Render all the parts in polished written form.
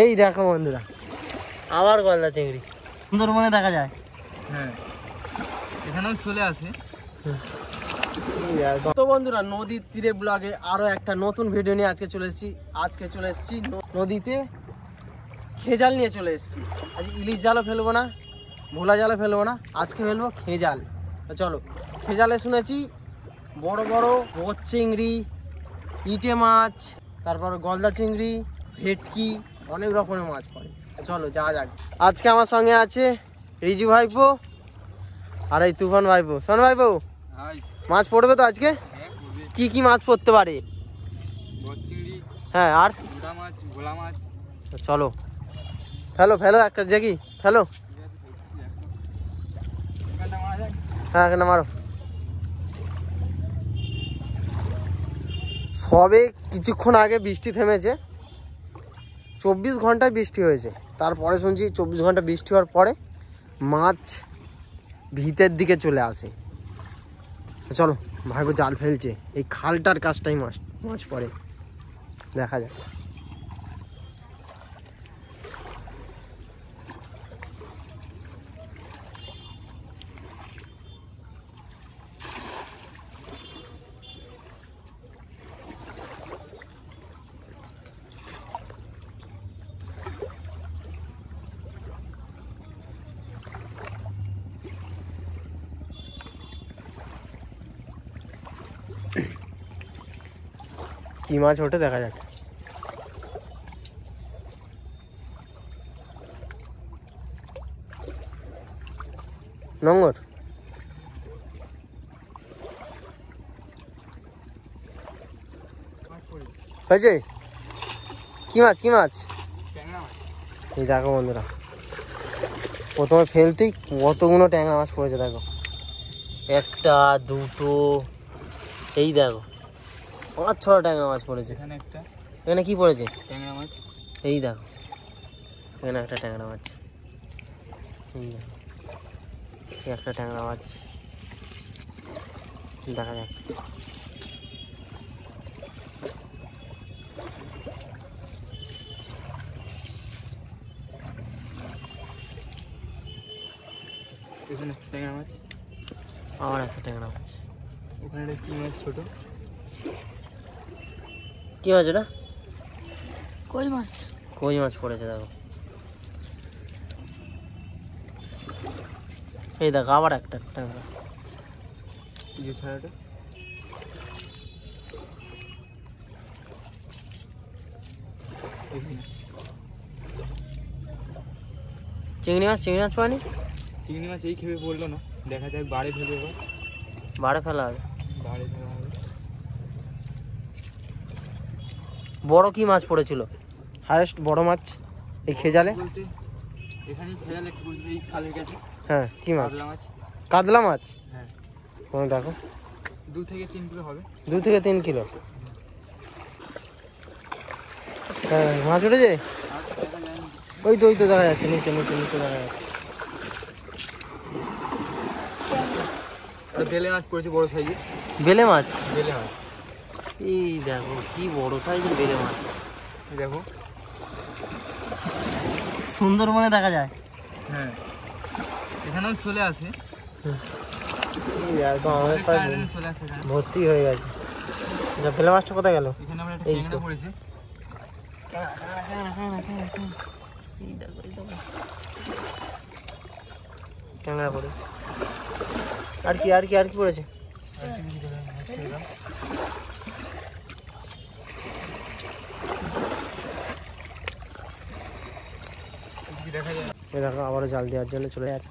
এই দেখো বন্ধুরা, আবার গলদা চিংড়ি সুন্দরবনে দেখা যায়। হ্যাঁ, এখানেও চলে আসে। তো বন্ধুরা, নদীর তীরে ব্লগে আরো একটা নতুন ভিডিও নিয়ে আজকে চলে এসেছি নদীতে খেজাল নিয়ে চলে এসেছি। আজ ইলিশ জালও ফেলবো না, ভোলা জালও ফেলবো না, আজকে ফেলবো খেজাল। তো চলো, খেজালে শুনেছি বড় বড় বোচ চিংড়ি, ইটে মাছ, তারপর গলদা চিংড়ি, ভেটকি, অনেক রকমের মাছ পড়ে। চলো যাওয়া যাক। আজকে আমার সঙ্গে আছে রিজু ভাইপো আর এই তুফান ভাইপো। শোন ভাইপো, মাছ পড়বে তো আজকে? কি কি মাছ পড়তে পারে? হ্যাঁ, আর মাছ, ভোলা মাছ। চলো ফেলো ফেলো, একটা দেখি ফেলো। হ্যাঁ, এখানে মারো। সবে কিছুক্ষণ আগে বৃষ্টি থেমেছে, 24 ঘন্টায় বৃষ্টি হয়েছে। তারপরে শুনছি 24 ঘন্টা বৃষ্টি হওয়ার পরে মাছ ভিতের দিকে চলে আসে। চলো, ভাইপো জাল ফেলছে, এই খালটার কাজটাই মাছ পড়ে, দেখা যায়। কি মাছ ওঠে দেখা যাক। নোঙর, হয়েছে? কি মাছ কি মাছ? এই দেখো বন্ধুরা, প্রথমে ফেলতেই কতগুলো ট্যাংরা মাছ পড়েছে দেখো। একটা, দুটো, এই দেখো 5-6 ট্যাংরা মাছ পড়েছে। এখানে কি পড়েছে? ট্যাংরা মাছ। এই দেখো, এখানে একটা ট্যাংরা মাছ, এই দেখো একটা ট্যাংরা মাছ, দেখা যাক। এখানে ট্যাংরা মাছ, আবার একটা ট্যাংরা মাছ। ওখানে কি মাছ? ছোট কি মাছ এটা? কই মাছ। কই মাছ পড়েছে দেখো। এই দেখো আবার একটা ট্যাংরা। এই যে ছাড়াটা, চিংড়ি মাছ পানি। চিংড়ি মাছ এই খেপে পড়লো না, দেখা যাক বাড়ে ফেলে। বাড়ে ফেলা হবে। বাড়ে ফেলা হবে। বড় কি মাছ পড়েছিল হাইয়েস্ট বড় মাছ এই খেজালে? বলতে এখানে খেজালে একটু বলতে এই খালের কাছে। হ্যাঁ, কি মাছ? কাতলা মাছ। কাতলা মাছ? হ্যাঁ, কোন দেখো 2 থেকে 3 কিলো হবে। 2 থেকে 3 কিলো। হ্যাঁ, মাছ উঠেছে। ওই তো দেখা যাচ্ছে, নিচে দেখা যাচ্ছে। আর বেলে মাছ পড়েছে বড় সাইজের। বেলে মাছ? বেলে মাছ, এই দেখো কি বড় সাইজের বেলে মাছ। দেখো সুন্দরবনে দেখা যায়। হ্যাঁ, এখানেও চলে আসে। চলে আসে ভর্তি হয়ে গেছে। বেলে মাছটা কোথায় গেল? এখানে আমরা একটা ট্যাংরা পড়েছে। এই দেখো ট্যাংরা পড়েছে। আর কি পড়েছে? দেখা যায়। দেখো আবারও জাল দেওয়ার জন্য চলে যাচ্ছে।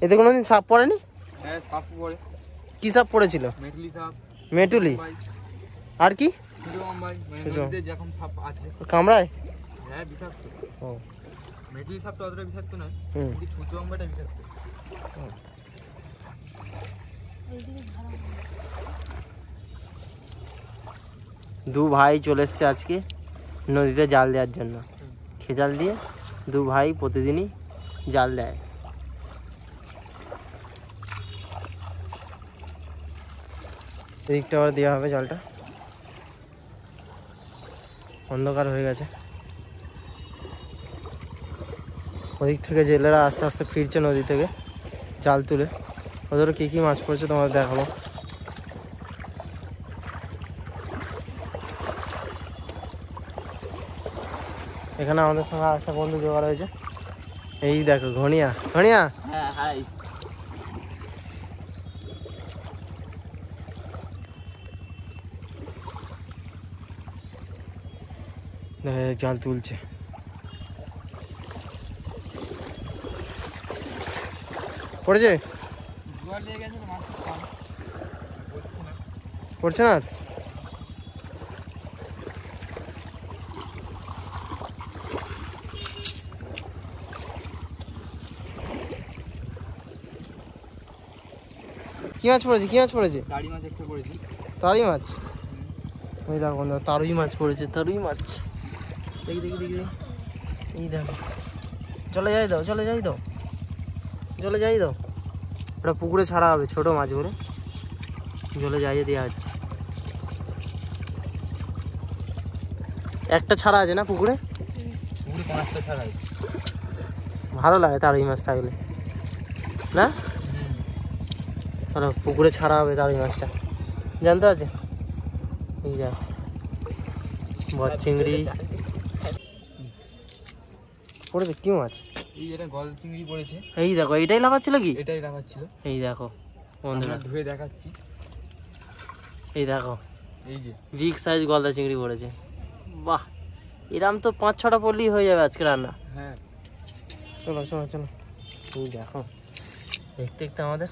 এতে কোনোদিন সাপ পড়েনি? হ্যাঁ, সাপ পড়ে। কি সাপ পড়েছিল? মেটুলি সাপ। মেটুলি? আর কি? যখন সাপ আছে কামড়ায়? হ্যাঁ, বিষাক্ত। ও, মেটুলি সাপটা অতটা বিষাক্ত নয়, কিন্তু ছুঁচো আম্বাটা বিষাক্ত। দু ভাই চলে এসছে আজকে নদীতে জাল দেওয়ার জন্য। খেজাল দিয়ে দু ভাই প্রতিদিনই জাল দেয়। এদিকটা আবার দেওয়া হবে জলটা। অন্ধকার হয়ে গেছে। ওদিক থেকে জেলেরা আস্তে আস্তে ফিরছে নদী থেকে জাল তুলে। ওদেরও কী কী মাছ পড়েছে তোমাদের দেখাবো। এখানে আমাদের সঙ্গে আরেকটা বন্ধু জোগাড় হয়েছে। এই দেখো ঘনিয়া, ঘনিয়া। হ্যাঁ হাই। জাল তুলছে। পড়েছে? জোয়ার লেগে গেছে তো, মাছ কম পড়ছে না আর? কি মাছ পড়েছে? কি মাছ পড়েছে? দাড়ি মাছ একটা পড়েছি। তারই মাছ। ওই দেখো বন্ধু, তারুই মাছ পড়েছে, তারুই মাছ। দেখি দেখি দেখি দেখি। এই দেখো, চলে যাই দাও, চলে যাই দাও, চলে যাই দাও। ওটা পুকুরে ছাড়া হবে ছোট মাছগুলো, জলে যাইয়ে দেওয়া হচ্ছে। একটা ছাড়া আছে না পুকুরে? পুকুরে 5টা ছাড়া আছে। ভালো লাগে তারুই মাছ থাকলে না? পুকুরে ছাড়া হবে তারুই মাছটা, জানতে আছে? এই দেখো বড় চিংড়ি পড়েছে। কি মাছ? এই এটা গল চিংড়ি পড়েছে। এই দেখো, এইটাই লাফাচ্ছিল কি? এটাই লাফাচ্ছিল। এই দেখো বন্ধুরা, ধুয়ে দেখাচ্ছি। এই দেখো এই যে বিগ সাইজ গলদা চিংড়ি পড়েছে। বাহ, এরম তো 5-6টা পড়লেই হয়ে যাবে আজকে রান্না। হ্যাঁ চলো চলো চলো। এই দেখো, দেখতে দেখতে আমাদের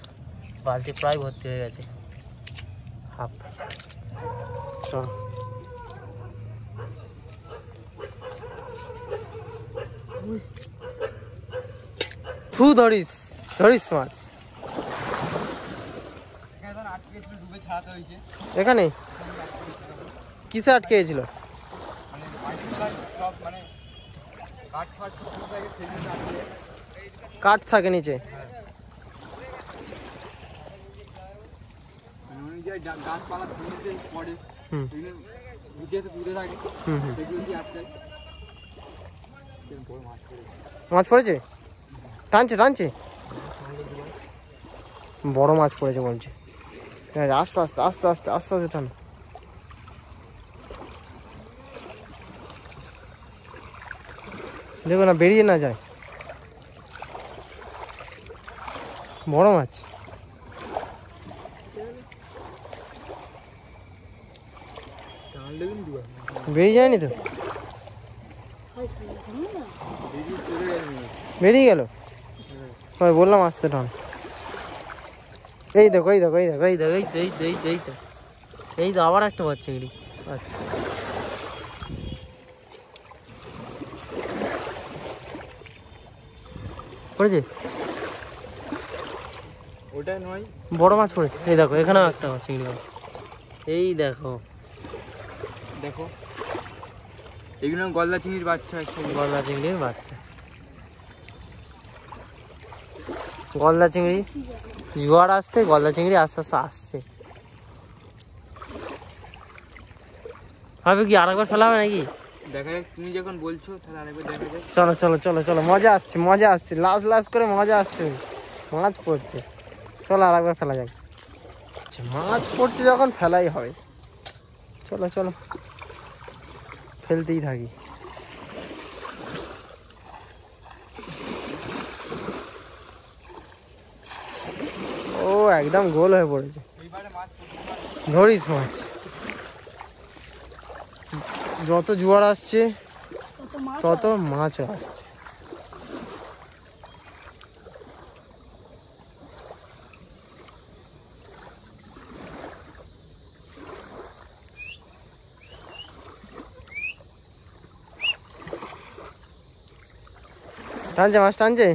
বালতি প্রায় ভর্তি হয়ে গেছে। হাফ। চলো থু, ধরিস ধরিস মাছ। এখানে আটকে ছিল, ডুবে ছাড়াতে হয়েছে। এখানে কিসে আটকে গেছিল? মানে মাটি তলায় সব মানে কাঠ ফাট সব জায়গায় ফেলে আটকে। কাঠ থাকে নিচে। মানে যে গাছপালা ভেঙে পড়ে, হুম সেগুলো ভিজেতে পুঁতে থাকে, হুম হুম। সেগুলো দিয়ে আটকায়। বড় মাছ পড়েছে। মাছ পড়েছে? টানছে টানছে, বড় মাছ পড়েছে বলছে। আস্তে আস্তে আস্তে আস্তে আস্তে আস্তে টান। দেখো না বেরিয়ে না যায়। বড় মাছ। টানলে কিন্তু বেরিয়ে যায়নি তো? বেরিয়ে চলে গেছে। বেরিয়ে গেল। আমি বললাম আসতে টান। এই দেখো এই দেখো এই দেখো এই দেখো, এই তো এই তো এই তো এই তো এই তো আবার একটা মাছ চিংড়ি। আচ্ছা পড়েছে? ওটা নয়, বড় মাছ পড়েছে। এই দেখো এখানেও একটা মাছ চিংড়ি মাছ। এই দেখো দেখো এগুলো গলদা চিংড়ির বাচ্চা। গলদা চিংড়ির বাচ্চা। গলদা চিংড়ি জোয়ার আসতে গলদা চিংড়ি আস্তে আস্তে আসছে। হবে কি আরেকবার ফেলা হবে নাকি? দেখা যাক, তুমি যখন বলছো তাহলে আরেকবার দেখা যাক। চলো চলো চলো চলো, মজা আসছে মজা আসছে, লাস লাস করে মজা আসছে। মাছ পড়ছে, চলো আরেকবার ফেলা যাক। মাছ পড়ছে যখন ফেলাই হবে। চলো চলো, ফেলতেই থাকি। ও একদম গোল হয়ে পড়েছে। এইবারে মাছ ধরিস মাছ। যত জোয়ার আসছে তত মাছ আসছে। টানছে মাছ, টানছে।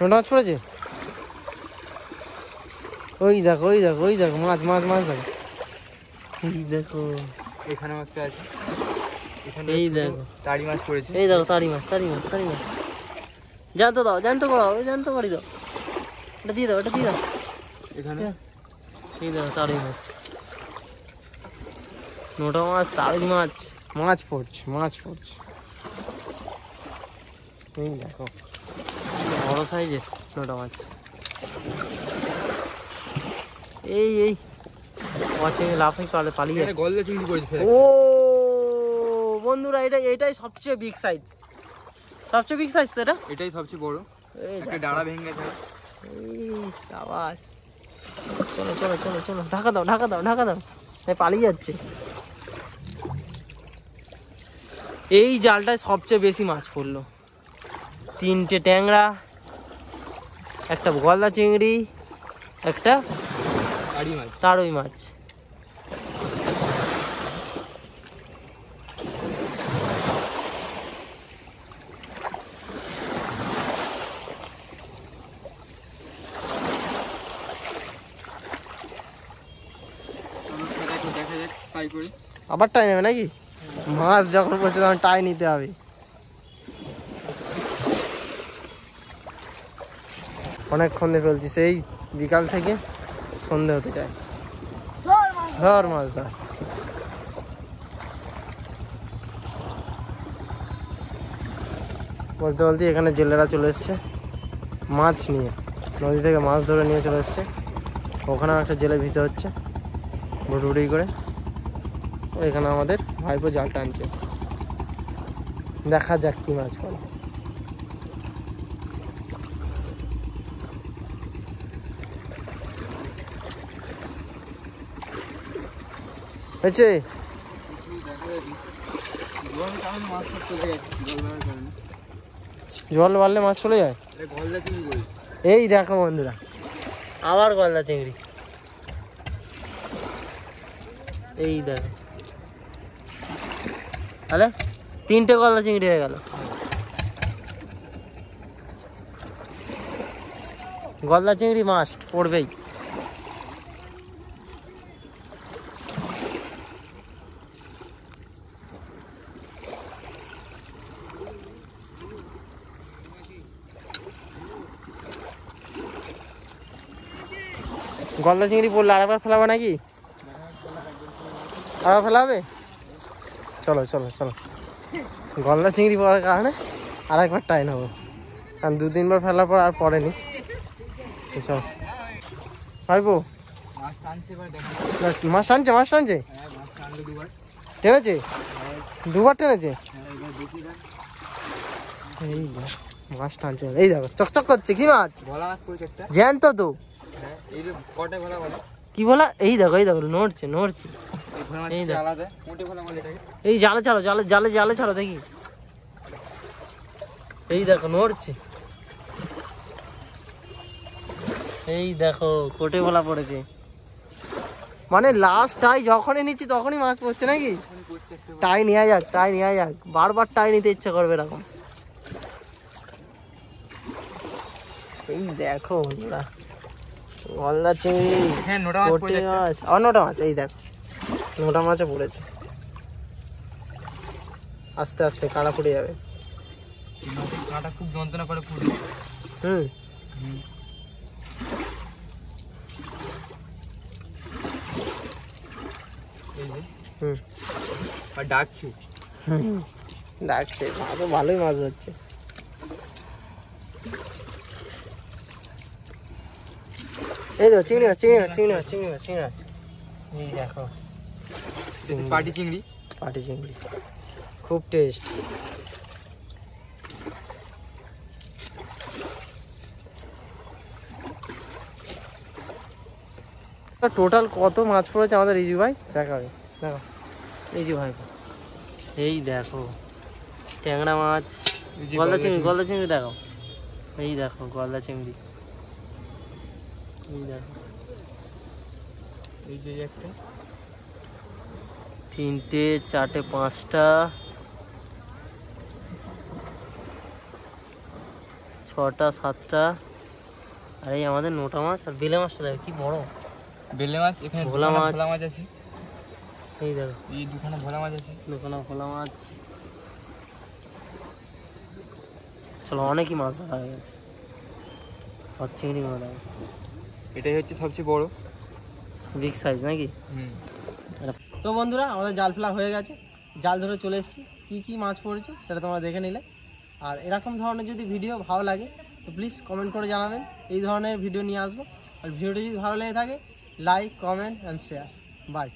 মোটা মাছ পড়েছে। ওই দেখো ওই দেখো ওই দেখো মাছ মাছ মাছ দেখো। এই দেখো এখানেও একটা আছে। এখানে এই ছোট দেখো। তাড়ি মাছ পড়েছে। এই দেখো তারি মাছ তারি মাছ তারি মাছ। জ্যান্ত দাও, জ্যান্ত করাও, জ্যান্ত করি দাও, এটা দিয়ে দাও, এটা দিয়ে দাও। এখানে এই দেখো তারি মাছ, নোটা মাছ, তারি মাছ, মাছ পড়ছে, মাছ পড়ছে। এই দেখো বড় সাইজের নোটা মাছ। এই এই মাছে লাফাই পালিয়ে এখানে যাচ্ছে। গলদা চিংড়ি পড়েছে ফেলে। ও বন্ধুরা, এটাই সবচেয়ে বিগ সাইজ, সবচেয়ে বিগ সাইজ তো এটা। এটাই সবচেয়ে বড়। এই একটা দেখো। ডাঁড়া ভেঙে গেছে। এই সাবাস, চলো চলো চলো চলো, ঢাকা দাও ঢাকা দাও ঢাকা দাও, পালিয়ে যাচ্ছে। এই জালটায় সবচেয়ে বেশি মাছ পড়লো, 3টে ট্যাংরা, একটা গলদা চিংড়ি, একটা তাড়ি মাছ। তারই মাছ। দেখা যাক ট্রাই করে। আবার টাই নেবে নাকি? মাছ যখন পড়ছে তখন টাই নিতে হবে। অনেকক্ষণ দিয়ে ফেলছি, সেই বিকাল থেকে সন্ধে হতে যায়। ধর মাছ ধর। বলতে বলতে এখানে জেলেরা চলে এসছে মাছ নিয়ে, নদী থেকে মাছ ধরে নিয়ে চলে এসছে। ওখানেও একটা জেলে ভিতে হচ্ছে ভুটভুটি করে। এখানে আমাদের ভাইপো জাল টানছে, দেখা যাক কি মাছ পড়ে। হয়েছে মাছ সব চলে যাচ্ছে জল ধরার কারণে। জল বাড়লে মাছ চলে যায়। এটা গলদা চিংড়ি পড়েছে। এই দেখো বন্ধুরা, আবার গলদা চিংড়ি। এই দেখো, তাহলে 3টে গলদা চিংড়ি হয়ে গেল। গলদা চিংড়ি মাস্ট পড়বেই। গলদা চিংড়ি পড়লে আরেকবার ফেলাবে নাকি? আবার ফেলাবে? চলো চলো চলো, গলদা চিংড়ি পড়ার কারণে আরেকবার টাইম হবো, কারণ 2-3বার ফেলার পর আর পড়েনি। চলো ভাইবো, মাছ টানছে এবার দেখা। মাছ টানছে, মাছ টানছে, হ্যাঁ মাছ টানলো দুবার। টেনেছে, 2বার টেনেছে। হ্যাঁ এবার দেখি না। এই দেখ, মাছ টানছে, এই দেখো চকচক করছে। কি মাছ? ভোলা মাছ পড়েছে একটা। জ্যান্ত তো। হ্যাঁ এই যে কটায় ভোলা বলে। কি বলা? এই দেখো এই দেখো, নড়ছে নড়ছে। এই ভোলা মাছ এই দেখ। আলাদা মোটে ভোলা বলে এটাকে। এই জালে ছাড়ো, জালে জালে জালে ছাড়ো দেখি। এই দেখো নড়ছে। এই দেখো কোটে বলা পড়েছে, মানে লাস্ট টাই যখনই নিচ্ছি তখনই মাছ পড়ছে নাকি? টাই নেওয়া যাক, টাই নেওয়া যাক, বারবার টাই নিতে ইচ্ছা করবে এরকম। এই দেখো বন্ধুরা, গলদা চিংড়ি, হ্যাঁ নোটা মাছ কোটে পড়েছে একটা। মাছ, অন্যটা মাছ। এই দেখো নোটা মাছও পড়েছে। আস্তে আস্তে কাঁটা ফুটে যাবে। মাছের কাঁটা খুব যন্ত্রণা করে পুড়ে। হুম, এই যে হুম আর ডাকছে। হুম, ডাকছে, মাছও ভালোই মাছ হচ্ছে। এই তো চিংড়ি মাছ, চিংড়ি মাছ, চিংড়ি মাছ, চিংড়ি মাছ, চিংড়ি মাছ। এই দেখো পাটি চিংড়ি। পাটি চিংড়ি, খুব টেস্ট। টোটাল কত মাছ পড়েছে আমাদের রিজু ভাই দেখাবে, দেখো রিজু ভাই। এই দেখো ট্যাংরা মাছ, এই যে গলদা চিংড়ি, গলদা চিংড়ি দেখো। এই দেখো গলদা চিংড়ি, এই দেখো এই যে একটা 3টে 4টে 5টা 6টা 7টা। আর এই আমাদের নোটা মাছ আর বেলে মাছটা দেখো কি বড়। বেলে মাছ। এখানে ভোলা মাছ। ভোলা মাছ আছে। এই দেখো এই দুখানা ভোলা মাছ আছে। দুখানা ভোলা মাছ। চলো অনেকই মাছ ধরা হয়ে গেছে। আর চিংড়ি মাছ আছে, এটাই হচ্ছে সবচেয়ে বড়। বিগ সাইজ নাকি? হুম। তো বন্ধুরা আমাদের জাল ফেলা হয়ে গেছে, জাল ধরে চলে এসেছি। কী কী মাছ পড়েছে সেটা তোমরা দেখে নিলে। আর এরকম ধরনের যদি ভিডিও ভালো লাগে তো প্লিজ কমেন্ট করে জানাবেন, এই ধরনের ভিডিও নিয়ে আসবো। আর ভিডিওটি যদি ভালো লেগে থাকে like comment and share. By.